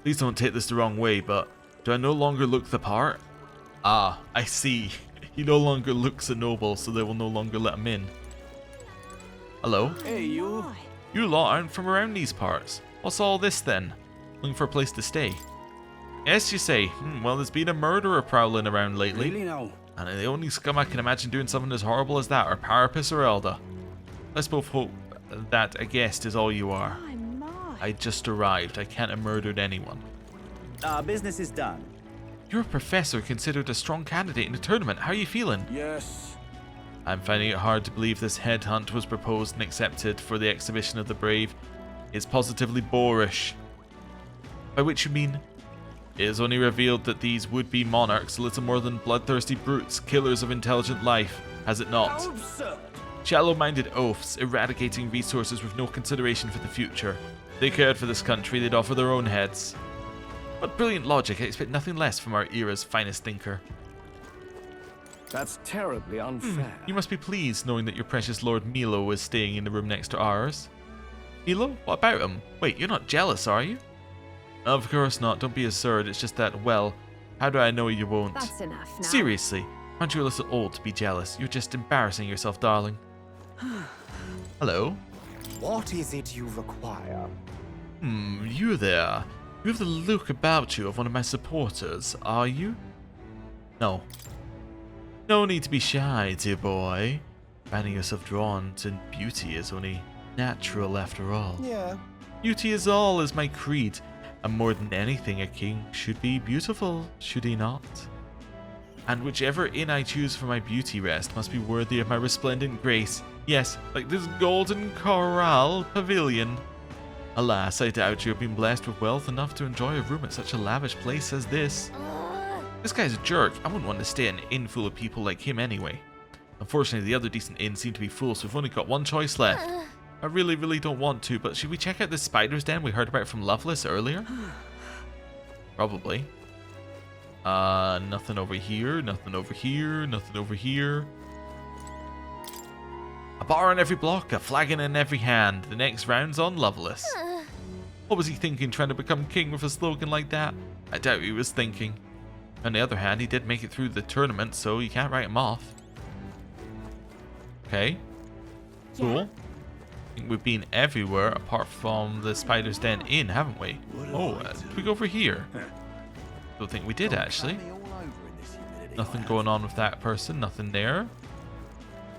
Please don't take this the wrong way, but do I no longer look the part? Ah, I see. He no longer looks a noble, so they will no longer let him in. Hello? Hey, you. You lot aren't from around these parts. What's all this then? Looking for a place to stay? Yes, you say. Well, there's been a murderer prowling around lately. Really now? And the only scum I can imagine doing something as horrible as that are Parapus or Elda. Let's both hope that a guest is all you are. My, my. I just arrived. I can't have murdered anyone. Our business is done. You're a professor considered a strong candidate in the tournament. How are you feeling? Yes. I'm finding it hard to believe this headhunt was proposed and accepted for the exhibition of the brave. It's positively boorish. By which you mean? It is only revealed that these would-be monarchs are little more than bloodthirsty brutes, killers of intelligent life, has it not? How absurd. Shallow-minded oafs, eradicating resources with no consideration for the future. If they cared for this country, they'd offer their own heads. What brilliant logic, I expect nothing less from our era's finest thinker. That's terribly unfair. You must be pleased knowing that your precious Lord Milo is staying in the room next to ours. Milo? What about him? Wait, you're not jealous, are you? Of course not, don't be absurd, it's just that, well, how do I know you won't? That's enough now. Seriously, aren't you a little old to be jealous? You're just embarrassing yourself, darling. Hello? What is it you require? You there. You have the look about you of one of my supporters, are you? No. No need to be shy, dear boy. Finding yourself drawn to beauty is only natural after all. Yeah. Beauty is all is my creed, and more than anything a king should be beautiful, should he not? And whichever inn I choose for my beauty rest must be worthy of my resplendent grace. Yes, like this golden corral pavilion. Alas, I doubt you have been blessed with wealth enough to enjoy a room at such a lavish place as this. This guy's a jerk. I wouldn't want to stay in an inn full of people like him anyway. Unfortunately, the other decent inns seem to be full, so we've only got one choice left. I really don't want to, but should we check out this spider's den we heard about from Loveless earlier? Probably. Nothing over here, nothing over here, nothing over here. A bar on every block, a flagon in every hand. The next round's on Loveless. What was he thinking, trying to become king with a slogan like that? I doubt he was thinking. On the other hand, he did make it through the tournament, so you can't write him off. Okay. Cool. I think we've been everywhere apart from the Spider's Den Inn, haven't we? Oh, did we go over here? Don't think we did, actually. Nothing going on with that person. Nothing there.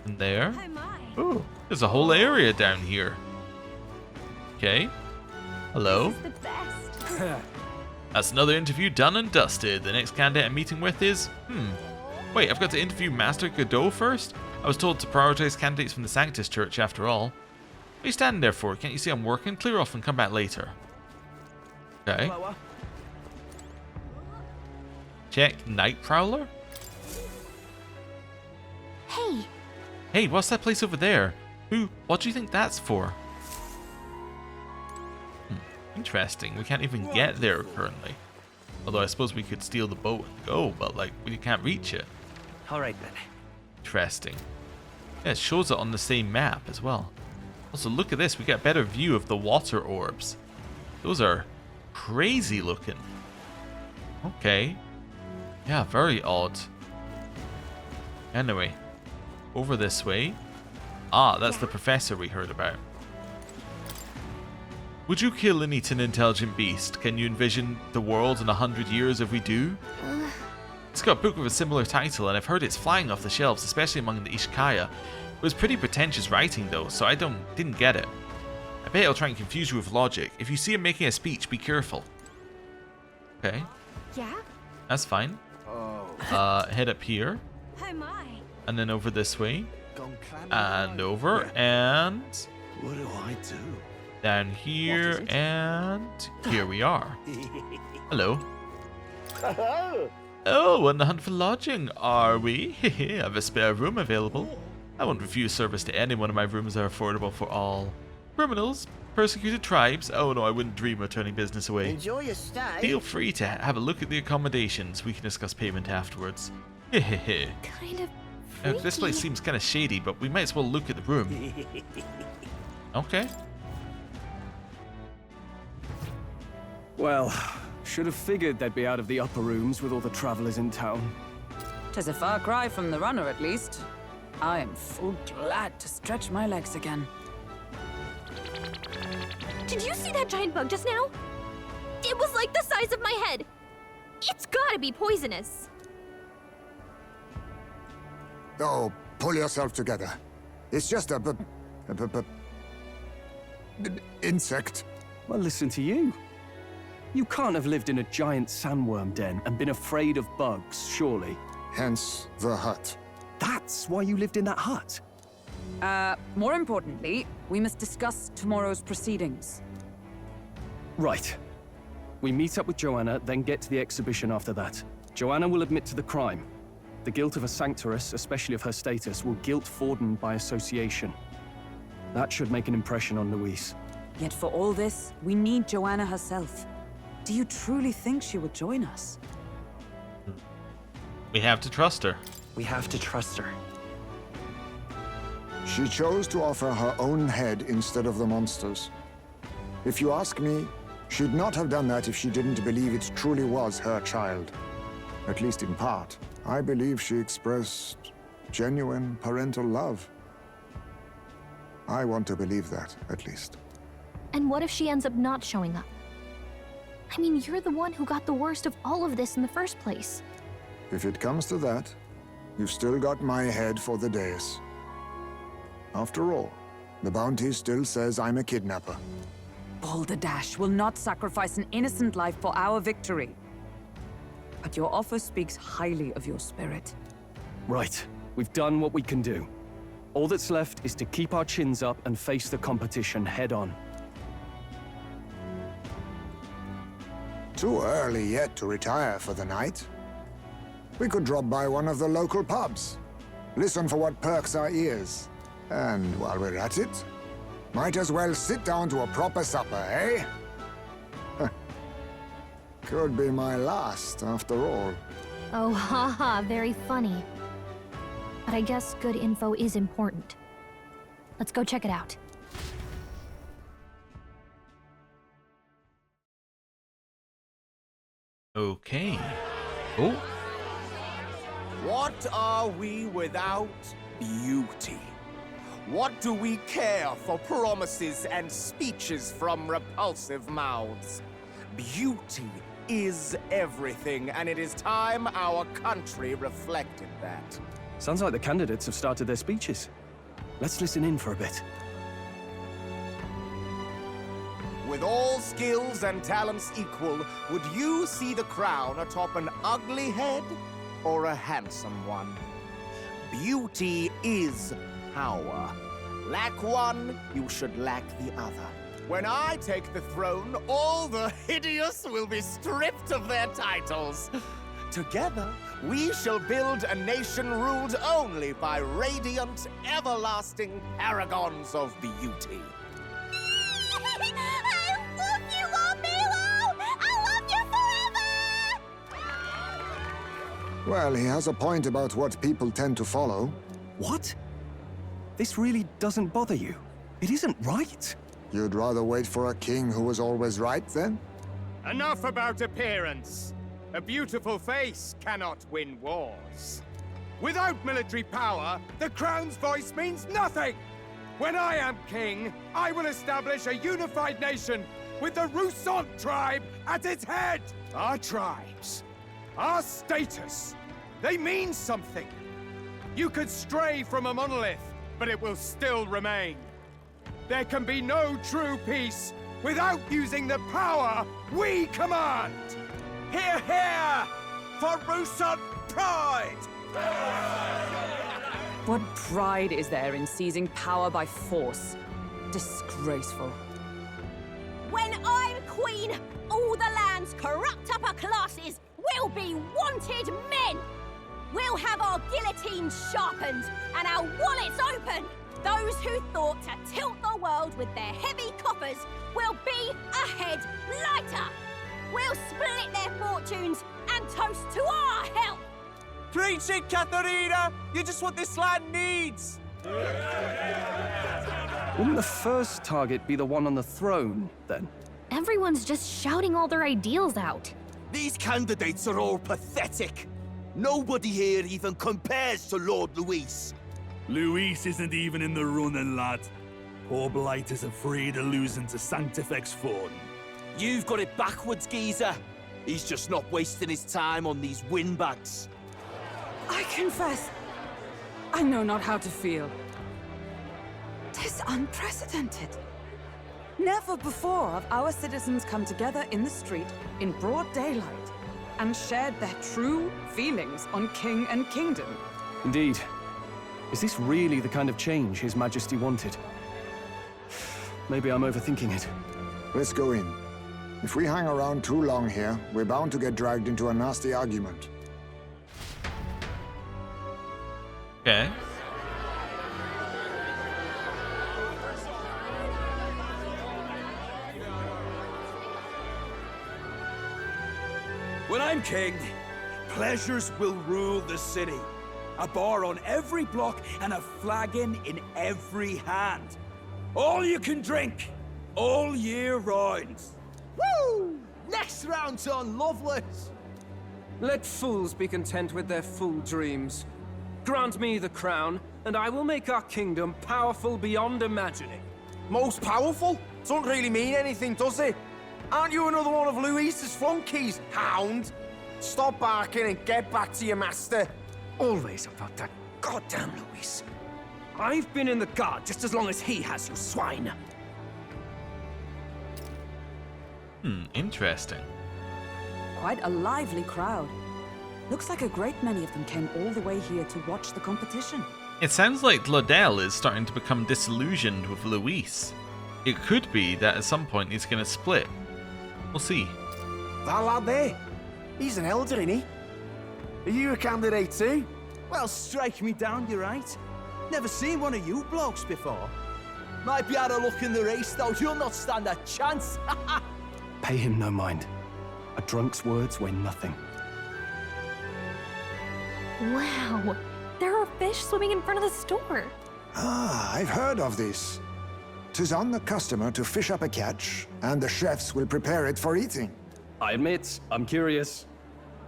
Nothing there. Oh my. Oh, there's a whole area down here. Okay. Hello. This is the best. That's another interview done and dusted. The next candidate I'm meeting with is... Wait, I've got to interview Master Godot first? I was told to prioritize candidates from the Sanctus Church after all. What are you standing there for? Can't you see I'm working? Clear off and come back later. Okay. Lower. Check Night Prowler. Hey, Hey, what's that place over there? What do you think that's for? Interesting. We can't even get there currently. Although I suppose we could steal the boat and go, but like we can't reach it. All right then. Interesting. Yeah, it shows it on the same map as well. Also, look at this. We get a better view of the water orbs. Those are crazy looking. Okay. Yeah, very odd. Anyway, over this way. Ah, that's the professor we heard about. Would you kill and eat an intelligent beast? Can you envision the world in 100 years if we do? It's got a book with a similar title, and I've heard it's flying off the shelves, especially among the Ishkaya. It was pretty pretentious writing though, so I didn't get it. I bet it'll try and confuse you with logic. If you see him making a speech, be careful. Okay, yeah? that's fine. Head up here, Oh my. and then over this way, Gone clamming and away. over, and What do I do? down here, and here we are. Hello. Oh, on the hunt for lodging, are we? I have a spare room available. I won't refuse service to any one of my rooms are affordable for all. Criminals, persecuted tribes. Oh no, I wouldn't dream of turning business away. Enjoy your stay. Feel free to have a look at the accommodations. We can discuss payment afterwards. Hehehe. Kind of freaky. This place seems kind of shady, but we might as well look at the room. Okay. Well, should have figured they'd be out of the upper rooms with all the travelers in town. 'Tis a far cry from the runner, at least. I am full glad to stretch my legs again. Did you see that giant bug just now? It was like the size of my head. It's gotta be poisonous. Oh, pull yourself together. It's just a insect. Well, listen to you. You can't have lived in a giant sandworm den and been afraid of bugs, surely. Hence the hut. That's why you lived in that hut. More importantly, we must discuss tomorrow's proceedings. Right. We meet up with Joanna, then get to the exhibition after that. Joanna will admit to the crime. The guilt of a sanctoress, especially of her status, will guilt Forden by association. That should make an impression on Louise. Yet for all this, we need Joanna herself. Do you truly think she would join us? We have to trust her. We have to trust her. She chose to offer her own head instead of the monster's. If you ask me, she'd not have done that if she didn't believe it truly was her child. At least in part. I believe she expressed genuine parental love. I want to believe that, at least. And what if she ends up not showing up? I mean, you're the one who got the worst of all of this in the first place. If it comes to that, you've still got my head for the dais. After all, the bounty still says I'm a kidnapper. Balderdash will not sacrifice an innocent life for our victory. But your offer speaks highly of your spirit. Right. We've done what we can do. All that's left is to keep our chins up and face the competition head on. Too early yet to retire for the night. We could drop by one of the local pubs. Listen for what perks our ears. And while we're at it, might as well sit down to a proper supper, eh? Could be my last, after all. Oh, haha, very funny. But I guess good info is important. Let's go check it out. Okay. Oh. What are we without beauty? What do we care for promises and speeches from repulsive mouths? Beauty is everything, and it is time our country reflected that. Sounds like the candidates have started their speeches. Let's listen in for a bit. With all skills and talents equal, would you see the crown atop an ugly head or a handsome one? Beauty is power. Lack one, you should lack the other. When I take the throne, all the hideous will be stripped of their titles. Together, we shall build a nation ruled only by radiant, everlasting paragons of beauty. I love you, Milo! I love you forever! Well, he has a point about what people tend to follow. What? This really doesn't bother you? It isn't right. You'd rather wait for a king who was always right, then? Enough about appearance. A beautiful face cannot win wars. Without military power, the crown's voice means nothing. When I am king, I will establish a unified nation with the Roussant tribe at its head. Our tribes, our status, they mean something. You could stray from a monolith, but it will still remain. There can be no true peace without using the power we command. Hear, hear, for Roussant pride! What pride is there in seizing power by force? Disgraceful. When I'm queen, all the land's corrupt upper classes will be wanted men! We'll have our guillotines sharpened and our wallets open! Those who thought to tilt the world with their heavy coffers will be a head lighter! We'll split their fortunes and toast to our help! Preach it, Katharina! You're just what this land needs! Wouldn't the first target be the one on the throne, then? Everyone's just shouting all their ideals out. These candidates are all pathetic. Nobody here even compares to Lord Luis. Luis isn't even in the running, lad. Poor Blight is afraid of losing to Sanctifex Forden. You've got it backwards, geezer. He's just not wasting his time on these windbags. I confess, I know not how to feel. 'Tis unprecedented. Never before have our citizens come together in the street in broad daylight and shared their true feelings on king and kingdom. Indeed. Is this really the kind of change His Majesty wanted? Maybe I'm overthinking it. Let's go in. If we hang around too long here, we're bound to get dragged into a nasty argument. Okay. When I'm king, pleasures will rule the city. A bar on every block and a flagon in every hand. All you can drink, all year round. Woo! Next round's on Loveless. Let fools be content with their fool dreams. Grant me the crown, and I will make our kingdom powerful beyond imagining. Most powerful? Doesn't really mean anything, does it? Aren't you another one of Luis's flunkies, hound? Stop barking and get back to your master. Always about that goddamn Luis. I've been in the guard just as long as he has, you swine. Interesting. Quite a lively crowd. Looks like a great many of them came all the way here to watch the competition. It sounds like Lodell is starting to become disillusioned with Luis. It could be that at some point he's going to split. We'll see. That lad there, he's an elder, isn't he? Are you a candidate too? Well, strike me down, you're right. Never seen one of you blokes before. Might be out of luck in the race, though. You'll not stand a chance. Pay him no mind. A drunk's words weigh nothing. Wow, there are fish swimming in front of the store. Ah, I've heard of this. 'Tis on the customer to fish up a catch, and the chefs will prepare it for eating. I admit, I'm curious.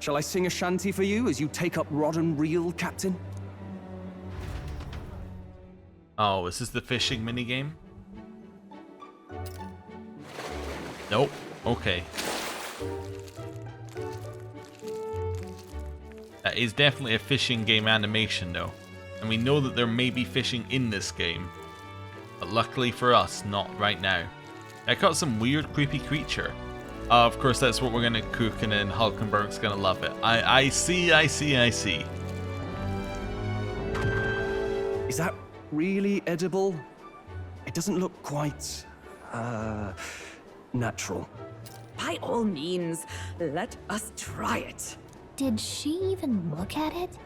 Shall I sing a shanty for you as you take up rod and reel, Captain? Oh, is this the fishing minigame? Nope. Okay. That is definitely a fishing game animation though. And we know that there may be fishing in this game. But luckily for us, not right now. I caught some weird creepy creature. Of course that's what we're gonna cook and then Hulkenberg's gonna love it. I see. Is that really edible? It doesn't look quite, natural. By all means, let us try it. Did she even look at it?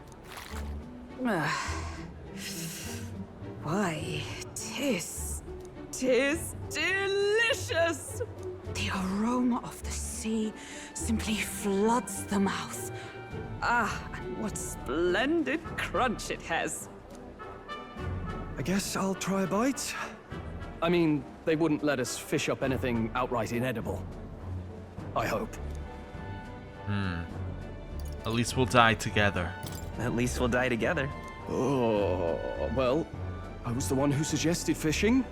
Why, tis delicious! The aroma of the sea simply floods the mouth. Ah, and what splendid crunch it has. I guess I'll try a bite. I mean, they wouldn't let us fish up anything outright inedible. I hope. At least we'll die together. At least we'll die together. Oh, well, I was the one who suggested fishing.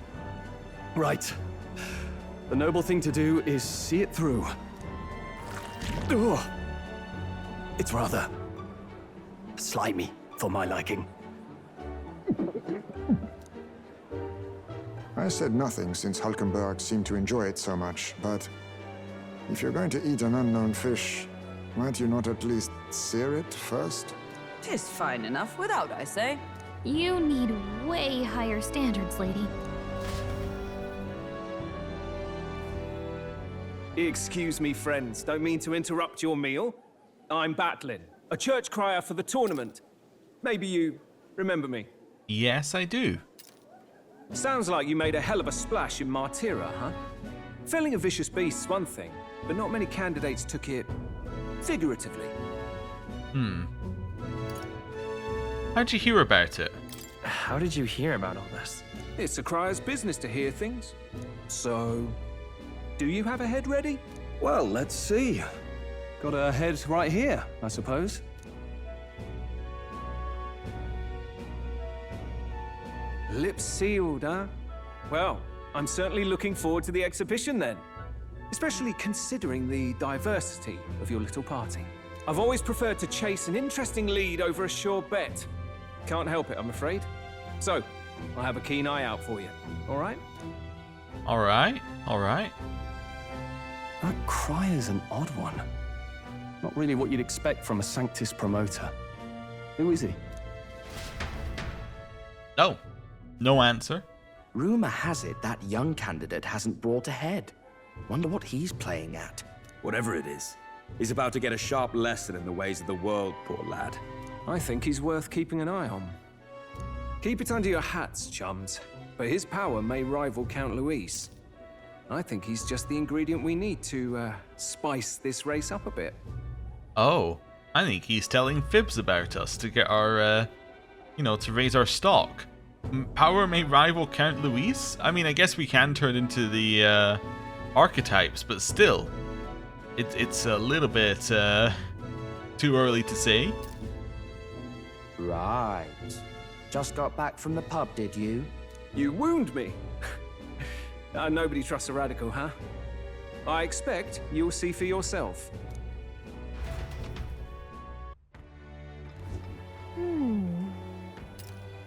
Right. The noble thing to do is see it through. Ugh. It's rather slimy for my liking. I said nothing since Hulkenberg seemed to enjoy it so much, but if you're going to eat an unknown fish, might you not at least sear it first? 'Tis fine enough without, I say. You need way higher standards, lady. Excuse me, friends. Don't mean to interrupt your meal. I'm Batlin, a church crier for the tournament. Maybe you remember me. Yes, I do. Sounds like you made a hell of a splash in Martyra, huh? Felling a vicious beast's one thing, but not many candidates took it figuratively. How'd you hear about it? How did you hear about all this? It's a crier's business to hear things. So, do you have a head ready? Well, let's see. Got a head right here, I suppose. Lips sealed, huh? Well, I'm certainly looking forward to the exhibition then. Especially considering the diversity of your little party. I've always preferred to chase an interesting lead over a sure bet. Can't help it, I'm afraid. So, I'll have a keen eye out for you, all right? All right, all right. That cry is an odd one. Not really what you'd expect from a Sanctus promoter. Who is he? No. No answer. Rumor has it that young candidate hasn't brought ahead. Wonder what he's playing at. Whatever it is, he's about to get a sharp lesson in the ways of the world, poor lad. I think he's worth keeping an eye on. Keep it under your hats, chums, but his power may rival Count Luis. I think he's just the ingredient we need to spice this race up a bit. Oh, I think he's telling fibs about us to get our, to raise our stock. Power may rival Count Luis? I mean, I guess we can turn into the archetypes, but still, it's a little bit too early to say. Right. Just got back from the pub, did you? You wound me. Nobody trusts a radical, huh? I expect you'll see for yourself.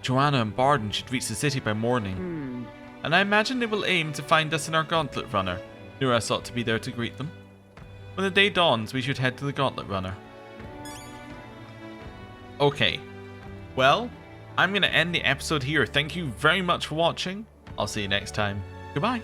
Joanna and Barden should reach the city by morning. And I imagine they will aim to find us in our gauntlet runner. Nuras ought to be there to greet them. When the day dawns, we should head to the gauntlet runner. Okay. Well, I'm going to end the episode here. Thank you very much for watching. I'll see you next time. Goodbye.